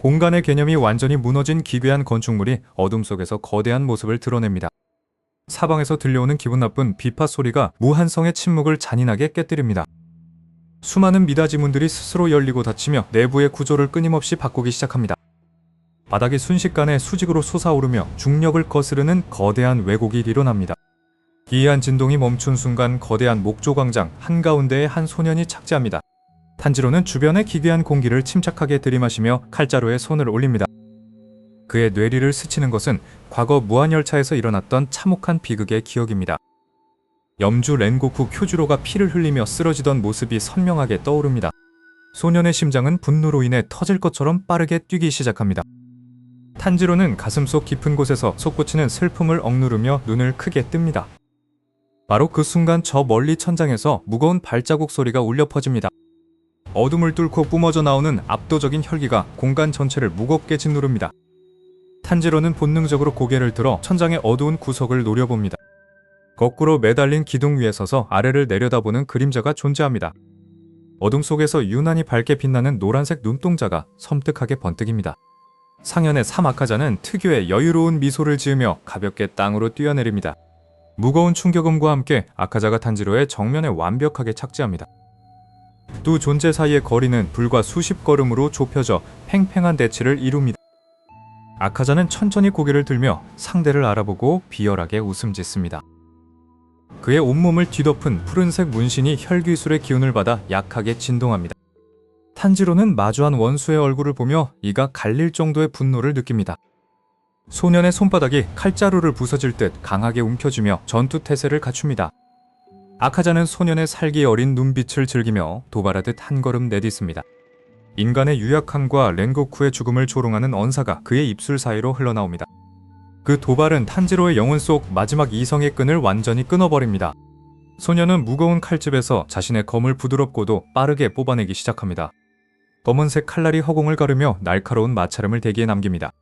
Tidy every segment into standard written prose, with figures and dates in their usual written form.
공간의 개념이 완전히 무너진 기괴한 건축물이 어둠 속에서 거대한 모습을 드러냅니다. 사방에서 들려오는 기분 나쁜 비파 소리가 무한성의 침묵을 잔인하게 깨뜨립니다. 수많은 미닫이 문들이 스스로 열리고 닫히며 내부의 구조를 끊임없이 바꾸기 시작합니다. 바닥이 순식간에 수직으로 솟아오르며 중력을 거스르는 거대한 왜곡이 일어납니다. 기이한 진동이 멈춘 순간 거대한 목조 광장 한가운데에 한 소년이 착지합니다. 탄지로는 주변의 기괴한 공기를 침착하게 들이마시며 칼자루에 손을 올립니다. 그의 뇌리를 스치는 것은 과거 무한열차에서 일어났던 참혹한 비극의 기억입니다. 염주 렌고쿠 쿄주로가 피를 흘리며 쓰러지던 모습이 선명하게 떠오릅니다. 소년의 심장은 분노로 인해 터질 것처럼 빠르게 뛰기 시작합니다. 탄지로는 가슴속 깊은 곳에서 솟구치는 슬픔을 억누르며 눈을 크게 뜹니다. 바로 그 순간 저 멀리 천장에서 무거운 발자국 소리가 울려 퍼집니다. 어둠을 뚫고 뿜어져 나오는 압도적인 혈기가 공간 전체를 무겁게 짓누릅니다. 탄지로는 본능적으로 고개를 들어 천장의 어두운 구석을 노려봅니다. 거꾸로 매달린 기둥 위에 서서 아래를 내려다보는 그림자가 존재합니다. 어둠 속에서 유난히 밝게 빛나는 노란색 눈동자가 섬뜩하게 번뜩입니다. 상현의 사마카자는 특유의 여유로운 미소를 지으며 가볍게 땅으로 뛰어내립니다. 무거운 충격음과 함께 아카자가 탄지로의 정면에 완벽하게 착지합니다. 두 존재 사이의 거리는 불과 수십 걸음으로 좁혀져 팽팽한 대치를 이룹니다. 아카자는 천천히 고개를 들며 상대를 알아보고 비열하게 웃음 짓습니다. 그의 온몸을 뒤덮은 푸른색 문신이 혈기술의 기운을 받아 약하게 진동합니다. 탄지로는 마주한 원수의 얼굴을 보며 이가 갈릴 정도의 분노를 느낍니다. 소년의 손바닥이 칼자루를 부서질 듯 강하게 움켜쥐며 전투 태세를 갖춥니다. 아카자는 소년의 살기 어린 눈빛을 즐기며 도발하듯 한 걸음 내딛습니다. 인간의 유약함과 렌고쿠의 죽음을 조롱하는 언사가 그의 입술 사이로 흘러나옵니다. 그 도발은 탄지로의 영혼 속 마지막 이성의 끈을 완전히 끊어버립니다. 소년은 무거운 칼집에서 자신의 검을 부드럽고도 빠르게 뽑아내기 시작합니다. 검은색 칼날이 허공을 가르며 날카로운 마찰음을 대기에 남깁니다.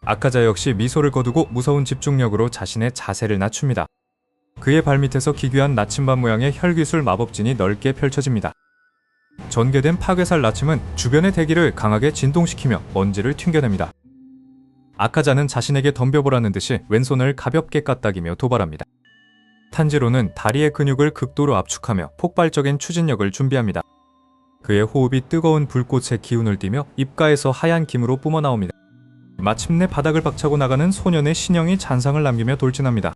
아카자 역시 미소를 거두고 무서운 집중력으로 자신의 자세를 낮춥니다. 그의 발밑에서 기괴한 나침반 모양의 혈기술 마법진이 넓게 펼쳐집니다. 전개된 파괴살 나침은 주변의 대기를 강하게 진동시키며 먼지를 튕겨냅니다. 아카자는 자신에게 덤벼보라는 듯이 왼손을 가볍게 까딱이며 도발합니다. 탄지로는 다리의 근육을 극도로 압축하며 폭발적인 추진력을 준비합니다. 그의 호흡이 뜨거운 불꽃의 기운을 띠며 입가에서 하얀 김으로 뿜어나옵니다. 마침내 바닥을 박차고 나가는 소년의 신형이 잔상을 남기며 돌진합니다.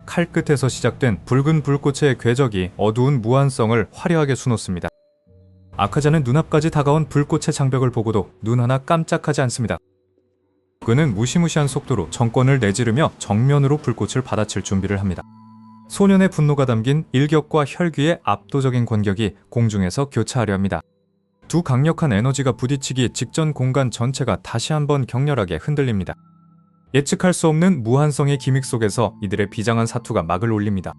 칼끝에서 시작된 붉은 불꽃의 궤적이 어두운 무한성을 화려하게 수놓습니다. 아카자는 눈앞까지 다가온 불꽃의 장벽을 보고도 눈 하나 깜짝하지 않습니다. 그는 무시무시한 속도로 정권을 내지르며 정면으로 불꽃을 받아칠 준비를 합니다. 소년의 분노가 담긴 일격과 혈기의 압도적인 권격이 공중에서 교차하려 합니다. 두 강력한 에너지가 부딪히기 직전 공간 전체가 다시 한번 격렬하게 흔들립니다. 예측할 수 없는 무한성의 기믹 속에서 이들의 비장한 사투가 막을 올립니다.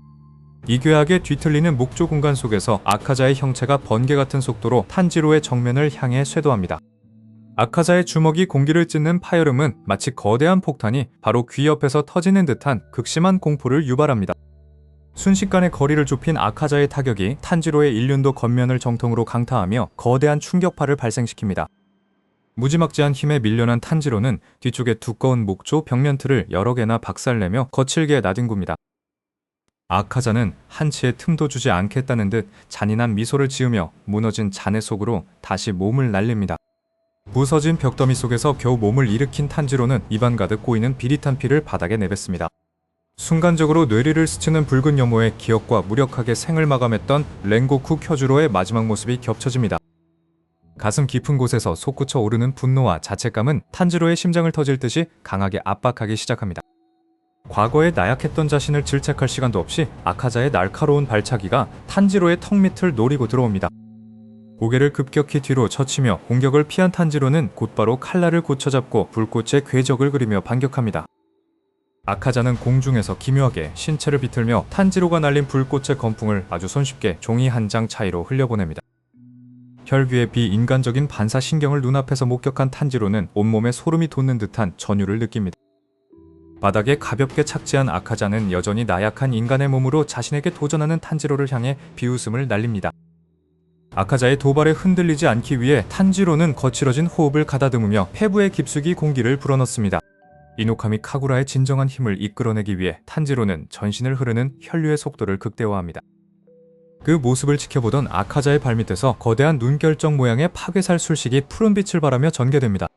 이괴하게 뒤틀리는 목조 공간 속에서 아카자의 형체가 번개 같은 속도로 탄지로의 정면을 향해 쇄도합니다. 아카자의 주먹이 공기를 찢는 파열음은 마치 거대한 폭탄이 바로 귀 옆에서 터지는 듯한 극심한 공포를 유발합니다. 순식간에 거리를 좁힌 아카자의 타격이 탄지로의 일륜도 겉면을 정통으로 강타하며 거대한 충격파를 발생시킵니다. 무지막지한 힘에 밀려난 탄지로는 뒤쪽의 두꺼운 목조 벽면 틀을 여러 개나 박살내며 거칠게 나뒹굽니다. 아카자는 한치의 틈도 주지 않겠다는 듯 잔인한 미소를 지으며 무너진 잔해 속으로 다시 몸을 날립니다. 부서진 벽더미 속에서 겨우 몸을 일으킨 탄지로는 입안 가득 고이는 비릿한 피를 바닥에 내뱉습니다. 순간적으로 뇌리를 스치는 붉은 염호의 기억과 무력하게 생을 마감했던 렌고쿠 쿄주로의 마지막 모습이 겹쳐집니다. 가슴 깊은 곳에서 솟구쳐 오르는 분노와 자책감은 탄지로의 심장을 터질 듯이 강하게 압박하기 시작합니다. 과거에 나약했던 자신을 질책할 시간도 없이 아카자의 날카로운 발차기가 탄지로의 턱 밑을 노리고 들어옵니다. 고개를 급격히 뒤로 젖히며 공격을 피한 탄지로는 곧바로 칼날을 고쳐잡고 불꽃의 궤적을 그리며 반격합니다. 아카자는 공중에서 기묘하게 신체를 비틀며 탄지로가 날린 불꽃의 건풍을 아주 손쉽게 종이 한 장 차이로 흘려보냅니다. 혈귀의 비인간적인 반사신경을 눈앞에서 목격한 탄지로는 온몸에 소름이 돋는 듯한 전율을 느낍니다. 바닥에 가볍게 착지한 아카자는 여전히 나약한 인간의 몸으로 자신에게 도전하는 탄지로를 향해 비웃음을 날립니다. 아카자의 도발에 흔들리지 않기 위해 탄지로는 거칠어진 호흡을 가다듬으며 폐부의 깊숙이 공기를 불어넣습니다. 이노카미 카구라의 진정한 힘을 이끌어내기 위해 탄지로는 전신을 흐르는 혈류의 속도를 극대화합니다. 그 모습을 지켜보던 아카자의 발밑에서 거대한 눈결정 모양의 파괴살 술식이 푸른빛을 발하며 전개됩니다.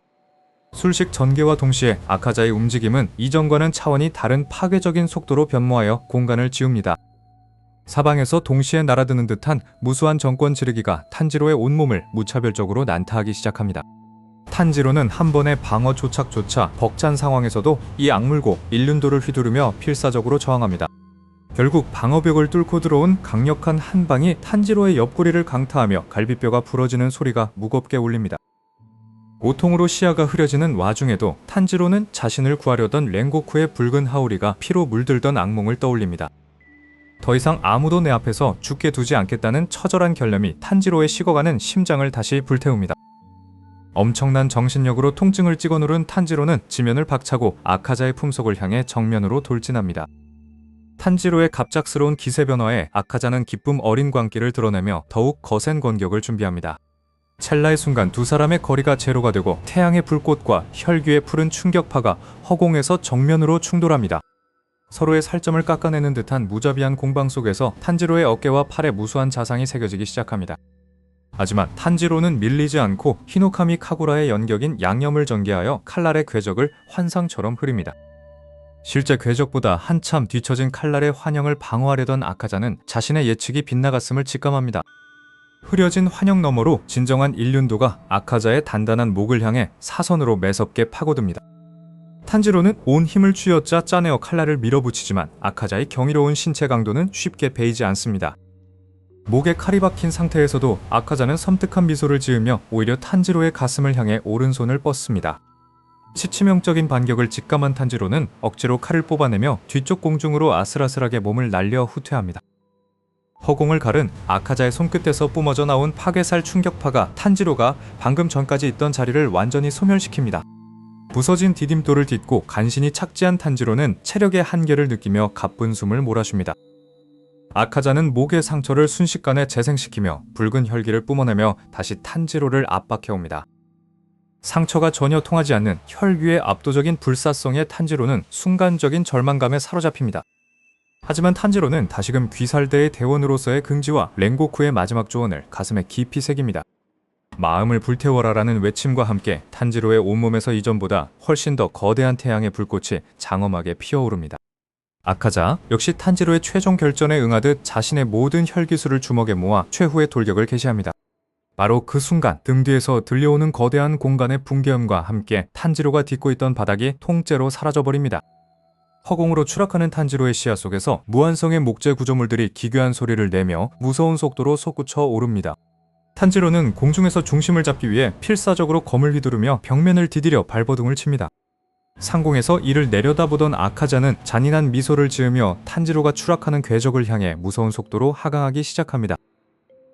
술식 전개와 동시에 아카자의 움직임은 이전과는 차원이 다른 파괴적인 속도로 변모하여 공간을 지웁니다. 사방에서 동시에 날아드는 듯한 무수한 정권 지르기가 탄지로의 온몸을 무차별적으로 난타하기 시작합니다. 탄지로는 한 번의 방어 조착조차 벅찬 상황에서도 이 악물고 일륜도를 휘두르며 필사적으로 저항합니다. 결국 방어벽을 뚫고 들어온 강력한 한 방이 탄지로의 옆구리를 강타하며 갈비뼈가 부러지는 소리가 무겁게 울립니다. 고통으로 시야가 흐려지는 와중에도 탄지로는 자신을 구하려던 랭고쿠의 붉은 하우리가 피로 물들던 악몽을 떠올립니다. 더 이상 아무도 내 앞에서 죽게 두지 않겠다는 처절한 결념이 탄지로의 식어가는 심장을 다시 불태웁니다. 엄청난 정신력으로 통증을 찍어 누른 탄지로는 지면을 박차고 아카자의 품속을 향해 정면으로 돌진합니다. 탄지로의 갑작스러운 기세 변화에 아카자는 기쁨 어린 광기를 드러내며 더욱 거센 공격을 준비합니다. 찰나의 순간 두 사람의 거리가 제로가 되고 태양의 불꽃과 혈귀의 푸른 충격파가 허공에서 정면으로 충돌합니다. 서로의 살점을 깎아내는 듯한 무자비한 공방 속에서 탄지로의 어깨와 팔에 무수한 자상이 새겨지기 시작합니다. 하지만 탄지로는 밀리지 않고 히노카미 카구라의 연격인 양념을 전개하여 칼날의 궤적을 환상처럼 흐립니다. 실제 궤적보다 한참 뒤처진 칼날의 환영을 방어하려던 아카자는 자신의 예측이 빗나갔음을 직감합니다. 흐려진 환영 너머로 진정한 일륜도가 아카자의 단단한 목을 향해 사선으로 매섭게 파고듭니다. 탄지로는 온 힘을 쥐어짜 짜내어 칼날을 밀어붙이지만 아카자의 경이로운 신체 강도는 쉽게 베이지 않습니다. 목에 칼이 박힌 상태에서도 아카자는 섬뜩한 미소를 지으며 오히려 탄지로의 가슴을 향해 오른손을 뻗습니다. 치명적인 반격을 직감한 탄지로는 억지로 칼을 뽑아내며 뒤쪽 공중으로 아슬아슬하게 몸을 날려 후퇴합니다. 허공을 가른 아카자의 손끝에서 뿜어져 나온 파괴살 충격파가 탄지로가 방금 전까지 있던 자리를 완전히 소멸시킵니다. 부서진 디딤돌을 딛고 간신히 착지한 탄지로는 체력의 한계를 느끼며 가쁜 숨을 몰아쉽니다. 아카자는 목의 상처를 순식간에 재생시키며 붉은 혈기를 뿜어내며 다시 탄지로를 압박해옵니다. 상처가 전혀 통하지 않는 혈귀의 압도적인 불사성의 탄지로는 순간적인 절망감에 사로잡힙니다. 하지만 탄지로는 다시금 귀살대의 대원으로서의 긍지와 랭고쿠의 마지막 조언을 가슴에 깊이 새깁니다. 마음을 불태워라라는 외침과 함께 탄지로의 온몸에서 이전보다 훨씬 더 거대한 태양의 불꽃이 장엄하게 피어오릅니다. 아카자 역시 탄지로의 최종 결전에 응하듯 자신의 모든 혈기술을 주먹에 모아 최후의 돌격을 개시합니다. 바로 그 순간 등 뒤에서 들려오는 거대한 공간의 붕괴음과 함께 탄지로가 딛고 있던 바닥이 통째로 사라져버립니다. 허공으로 추락하는 탄지로의 시야 속에서 무한성의 목재 구조물들이 기괴한 소리를 내며 무서운 속도로 솟구쳐 오릅니다. 탄지로는 공중에서 중심을 잡기 위해 필사적으로 검을 휘두르며 벽면을 디디려 발버둥을 칩니다. 상공에서 이를 내려다보던 아카자는 잔인한 미소를 지으며 탄지로가 추락하는 궤적을 향해 무서운 속도로 하강하기 시작합니다.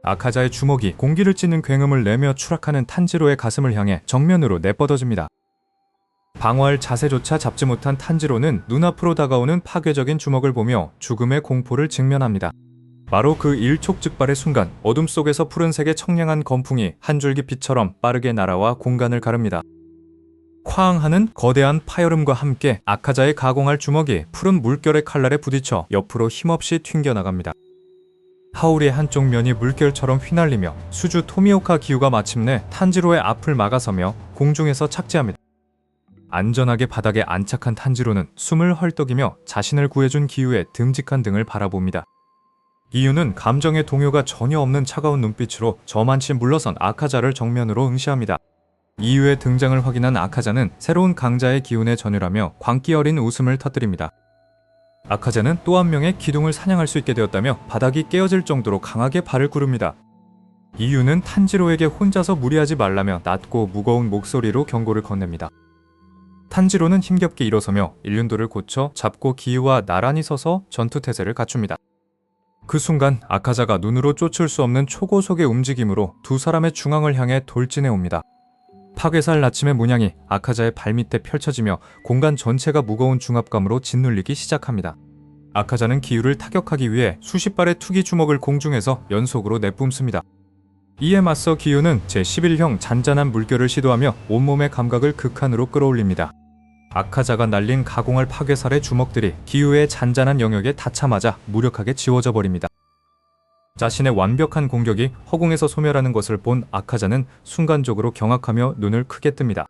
아카자의 주먹이 공기를 찢는 굉음을 내며 추락하는 탄지로의 가슴을 향해 정면으로 내뻗어집니다. 방어할 자세조차 잡지 못한 탄지로는 눈앞으로 다가오는 파괴적인 주먹을 보며 죽음의 공포를 직면합니다. 바로 그 일촉즉발의 순간 어둠 속에서 푸른색의 청량한 검풍이 한 줄기 빛처럼 빠르게 날아와 공간을 가릅니다. 쾅 하는 거대한 파열음과 함께 아카자의 가공할 주먹이 푸른 물결의 칼날에 부딪혀 옆으로 힘없이 튕겨나갑니다. 하울의 한쪽 면이 물결처럼 휘날리며 수주 토미오카 기우가 마침내 탄지로의 앞을 막아서며 공중에서 착지합니다. 안전하게 바닥에 안착한 탄지로는 숨을 헐떡이며 자신을 구해준 기우의 듬직한 등을 바라봅니다. 기우는 감정의 동요가 전혀 없는 차가운 눈빛으로 저만치 물러선 아카자를 정면으로 응시합니다. 이유의 등장을 확인한 아카자는 새로운 강자의 기운에 전율하며 광기 어린 웃음을 터뜨립니다. 아카자는 또 한 명의 기둥을 사냥할 수 있게 되었다며 바닥이 깨어질 정도로 강하게 발을 구릅니다. 이유는 탄지로에게 혼자서 무리하지 말라며 낮고 무거운 목소리로 경고를 건넵니다. 탄지로는 힘겹게 일어서며 일륜도를 고쳐 잡고 기우와 나란히 서서 전투태세를 갖춥니다. 그 순간 아카자가 눈으로 쫓을 수 없는 초고속의 움직임으로 두 사람의 중앙을 향해 돌진해 옵니다. 파괴살 나침의 문양이 아카자의 발밑에 펼쳐지며 공간 전체가 무거운 중압감으로 짓눌리기 시작합니다. 아카자는 기우를 타격하기 위해 수십 발의 투기 주먹을 공중에서 연속으로 내뿜습니다. 이에 맞서 기유는 제11형 잔잔한 물결을 시도하며 온몸의 감각을 극한으로 끌어올립니다. 아카자가 날린 가공할 파괴살의 주먹들이 기유의 잔잔한 영역에 닿자마자 무력하게 지워져 버립니다. 자신의 완벽한 공격이 허공에서 소멸하는 것을 본 아카자는 순간적으로 경악하며 눈을 크게 뜹니다.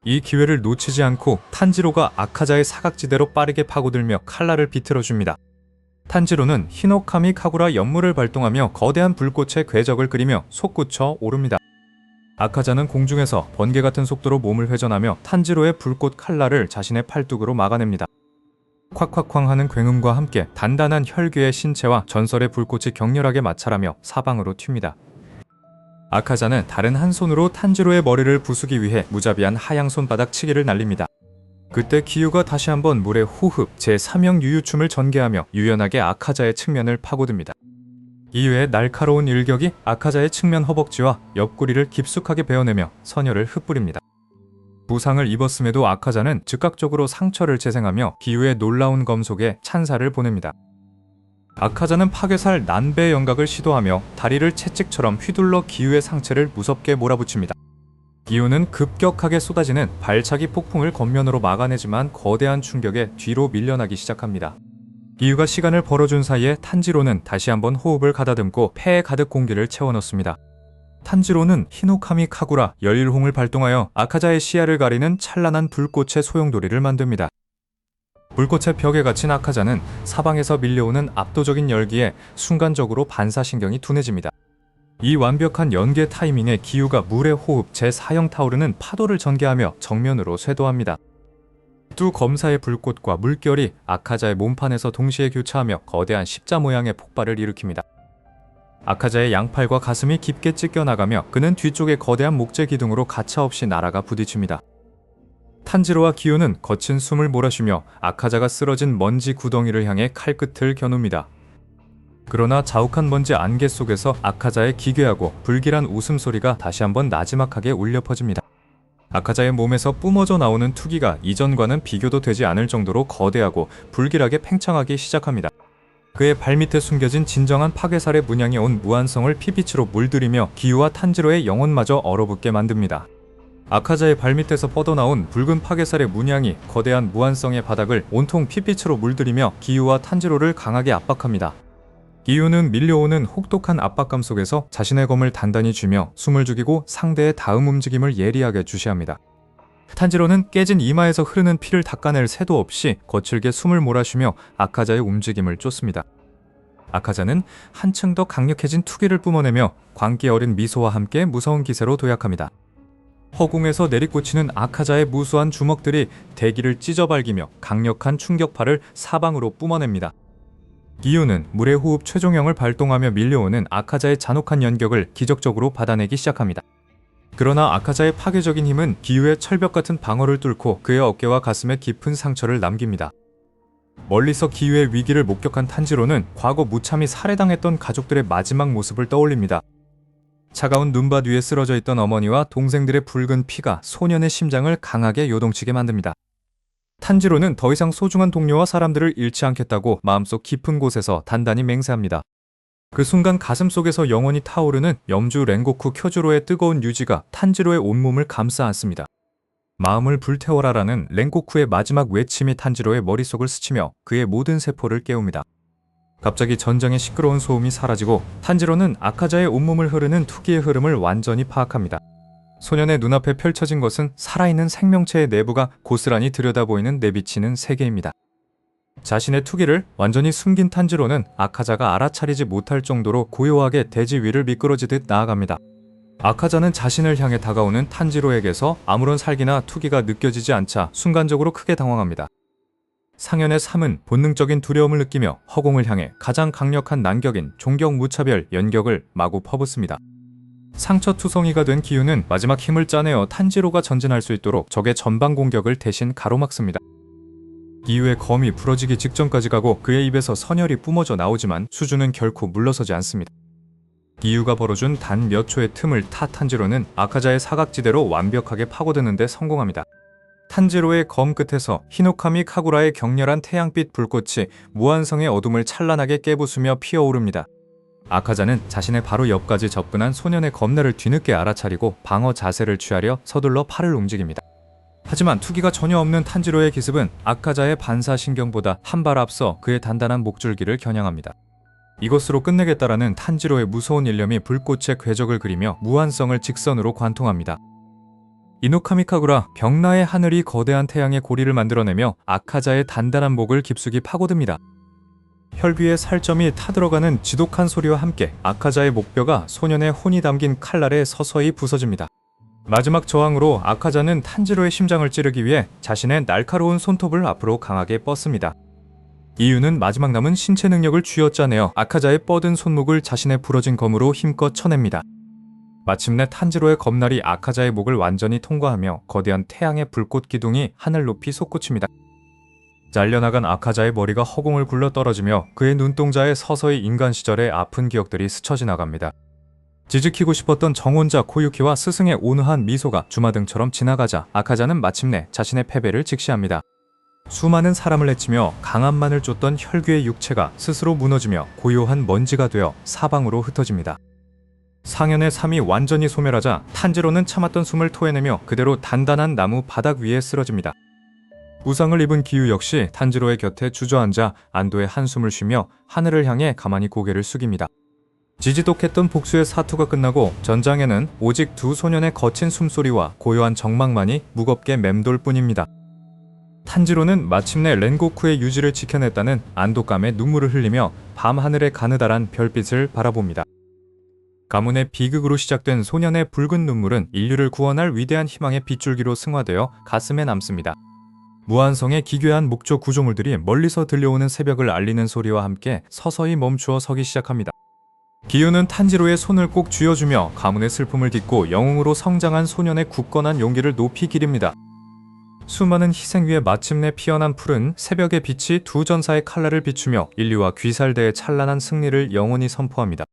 이 기회를 놓치지 않고 탄지로가 아카자의 사각지대로 빠르게 파고들며 칼날을 비틀어줍니다. 탄지로는 히노카미 카구라 연물을 발동하며 거대한 불꽃의 궤적을 그리며 솟구쳐 오릅니다. 아카자는 공중에서 번개 같은 속도로 몸을 회전하며 탄지로의 불꽃 칼날을 자신의 팔뚝으로 막아냅니다. 콱콱쾅 하는 굉음과 함께 단단한 혈귀의 신체와 전설의 불꽃이 격렬하게 마찰하며 사방으로 튑니다. 아카자는 다른 한 손으로 탄지로의 머리를 부수기 위해 무자비한 하양 손바닥 치기를 날립니다. 그때 기유가 다시 한번 물의 호흡 제3형 유유춤을 전개하며 유연하게 아카자의 측면을 파고듭니다. 이외에 날카로운 일격이 아카자의 측면 허벅지와 옆구리를 깊숙하게 베어내며 선혈을 흩뿌립니다. 부상을 입었음에도 아카자는 즉각적으로 상처를 재생하며 기유의 놀라운 검 속에 찬사를 보냅니다. 아카자는 파괴살 난배 연각을 시도하며 다리를 채찍처럼 휘둘러 기유의 상체를 무섭게 몰아붙입니다. 기유는 급격하게 쏟아지는 발차기 폭풍을 겉면으로 막아내지만 거대한 충격에 뒤로 밀려나기 시작합니다. 기유가 시간을 벌어준 사이에 탄지로는 다시 한번 호흡을 가다듬고 폐에 가득 공기를 채워넣습니다. 탄지로는 히노카미 카구라 열일홍을 발동하여 아카자의 시야를 가리는 찬란한 불꽃의 소용돌이를 만듭니다. 불꽃의 벽에 갇힌 아카자는 사방에서 밀려오는 압도적인 열기에 순간적으로 반사신경이 둔해집니다. 이 완벽한 연계 타이밍에 기유가 물의 호흡 제4형 타오르는 파도를 전개하며 정면으로 쇄도합니다. 두 검사의 불꽃과 물결이 아카자의 몸판에서 동시에 교차하며 거대한 십자 모양의 폭발을 일으킵니다. 아카자의 양팔과 가슴이 깊게 찢겨나가며 그는 뒤쪽의 거대한 목재 기둥으로 가차없이 날아가 부딪힙니다. 탄지로와 기유는 거친 숨을 몰아쉬며 아카자가 쓰러진 먼지 구덩이를 향해 칼끝을 겨눕니다. 그러나 자욱한 먼지 안개 속에서 아카자의 기괴하고 불길한 웃음소리가 다시 한번 나지막하게 울려 퍼집니다. 아카자의 몸에서 뿜어져 나오는 투기가 이전과는 비교도 되지 않을 정도로 거대하고 불길하게 팽창하기 시작합니다. 그의 발밑에 숨겨진 진정한 파괴살의 문양이 온 무한성을 피빛으로 물들이며 기유와 탄지로의 영혼마저 얼어붙게 만듭니다. 아카자의 발밑에서 뻗어나온 붉은 파괴살의 문양이 거대한 무한성의 바닥을 온통 피빛으로 물들이며 기유와 탄지로를 강하게 압박합니다. 기유는 밀려오는 혹독한 압박감 속에서 자신의 검을 단단히 쥐며 숨을 죽이고 상대의 다음 움직임을 예리하게 주시합니다. 탄지로는 깨진 이마에서 흐르는 피를 닦아낼 새도 없이 거칠게 숨을 몰아쉬며 아카자의 움직임을 쫓습니다. 아카자는 한층 더 강력해진 투기를 뿜어내며 광기 어린 미소와 함께 무서운 기세로 도약합니다. 허공에서 내리꽂히는 아카자의 무수한 주먹들이 대기를 찢어발기며 강력한 충격파를 사방으로 뿜어냅니다. 기유는 물의 호흡 최종형을 발동하며 밀려오는 아카자의 잔혹한 연격을 기적적으로 받아내기 시작합니다. 그러나 아카자의 파괴적인 힘은 기유의 철벽 같은 방어를 뚫고 그의 어깨와 가슴에 깊은 상처를 남깁니다. 멀리서 기유의 위기를 목격한 탄지로는 과거 무참히 살해당했던 가족들의 마지막 모습을 떠올립니다. 차가운 눈밭 위에 쓰러져 있던 어머니와 동생들의 붉은 피가 소년의 심장을 강하게 요동치게 만듭니다. 탄지로는 더 이상 소중한 동료와 사람들을 잃지 않겠다고 마음속 깊은 곳에서 단단히 맹세합니다. 그 순간 가슴속에서 영원히 타오르는 염주 랭고쿠 쿄주로의 뜨거운 유지가 탄지로의 온몸을 감싸 안습니다. 마음을 불태워라라는 랭고쿠의 마지막 외침이 탄지로의 머릿속을 스치며 그의 모든 세포를 깨웁니다. 갑자기 전장의 시끄러운 소음이 사라지고 탄지로는 아카자의 온몸을 흐르는 투기의 흐름을 완전히 파악합니다. 소년의 눈앞에 펼쳐진 것은 살아있는 생명체의 내부가 고스란히 들여다보이는 내비치는 세계입니다. 자신의 투기를 완전히 숨긴 탄지로는 아카자가 알아차리지 못할 정도로 고요하게 대지 위를 미끄러지듯 나아갑니다. 아카자는 자신을 향해 다가오는 탄지로에게서 아무런 살기나 투기가 느껴지지 않자 순간적으로 크게 당황합니다. 상현의 삶은 본능적인 두려움을 느끼며 허공을 향해 가장 강력한 난격인 종격무차별 연격을 마구 퍼붓습니다. 상처투성이가 된 기유는 마지막 힘을 짜내어 탄지로가 전진할 수 있도록 적의 전방 공격을 대신 가로막습니다. 기유의 검이 부러지기 직전까지 가고 그의 입에서 선혈이 뿜어져 나오지만 수주는 결코 물러서지 않습니다. 기유가 벌어준 단 몇 초의 틈을 타 탄지로는 아카자의 사각지대로 완벽하게 파고드는 데 성공합니다. 탄지로의 검 끝에서 히노카미 카구라의 격렬한 태양빛 불꽃이 무한성의 어둠을 찬란하게 깨부수며 피어오릅니다. 아카자는 자신의 바로 옆까지 접근한 소년의 겁날을 뒤늦게 알아차리고 방어 자세를 취하려 서둘러 팔을 움직입니다. 하지만 투기가 전혀 없는 탄지로의 기습은 아카자의 반사신경보다 한 발 앞서 그의 단단한 목줄기를 겨냥합니다. 이것으로 끝내겠다라는 탄지로의 무서운 일념이 불꽃의 궤적을 그리며 무한성을 직선으로 관통합니다. 이노카미카구라, 벽라의 하늘이 거대한 태양의 고리를 만들어내며 아카자의 단단한 목을 깊숙이 파고듭니다. 혈귀의 살점이 타들어가는 지독한 소리와 함께 아카자의 목뼈가 소년의 혼이 담긴 칼날에 서서히 부서집니다. 마지막 저항으로 아카자는 탄지로의 심장을 찌르기 위해 자신의 날카로운 손톱을 앞으로 강하게 뻗습니다. 이유는 마지막 남은 신체 능력을 쥐어짜내어 아카자의 뻗은 손목을 자신의 부러진 검으로 힘껏 쳐냅니다. 마침내 탄지로의 검날이 아카자의 목을 완전히 통과하며 거대한 태양의 불꽃 기둥이 하늘 높이 솟구칩니다. 잘려나간 아카자의 머리가 허공을 굴러 떨어지며 그의 눈동자에 서서히 인간 시절의 아픈 기억들이 스쳐 지나갑니다. 지지키고 싶었던 정혼자 코유키와 스승의 온화한 미소가 주마등처럼 지나가자 아카자는 마침내 자신의 패배를 직시합니다. 수많은 사람을 해치며 강함만을 쫓던 혈귀의 육체가 스스로 무너지며 고요한 먼지가 되어 사방으로 흩어집니다. 상현의 삶이 완전히 소멸하자 탄지로는 참았던 숨을 토해내며 그대로 단단한 나무 바닥 위에 쓰러집니다. 부상을 입은 기유 역시 탄지로의 곁에 주저앉아 안도의 한숨을 쉬며 하늘을 향해 가만히 고개를 숙입니다. 지지독했던 복수의 사투가 끝나고 전장에는 오직 두 소년의 거친 숨소리와 고요한 정막만이 무겁게 맴돌 뿐입니다. 탄지로는 마침내 렌고쿠의 유지를 지켜냈다는 안도감에 눈물을 흘리며 밤하늘의 가느다란 별빛을 바라봅니다. 가문의 비극으로 시작된 소년의 붉은 눈물은 인류를 구원할 위대한 희망의 빗줄기로 승화되어 가슴에 남습니다. 무한성의 기괴한 목조 구조물들이 멀리서 들려오는 새벽을 알리는 소리와 함께 서서히 멈추어 서기 시작합니다. 기유는 탄지로의 손을 꼭 쥐어주며 가문의 슬픔을 딛고 영웅으로 성장한 소년의 굳건한 용기를 높이 기립니다. 수많은 희생 위에 마침내 피어난 푸른 새벽의 빛이 두 전사의 칼날을 비추며 인류와 귀살대의 찬란한 승리를 영원히 선포합니다.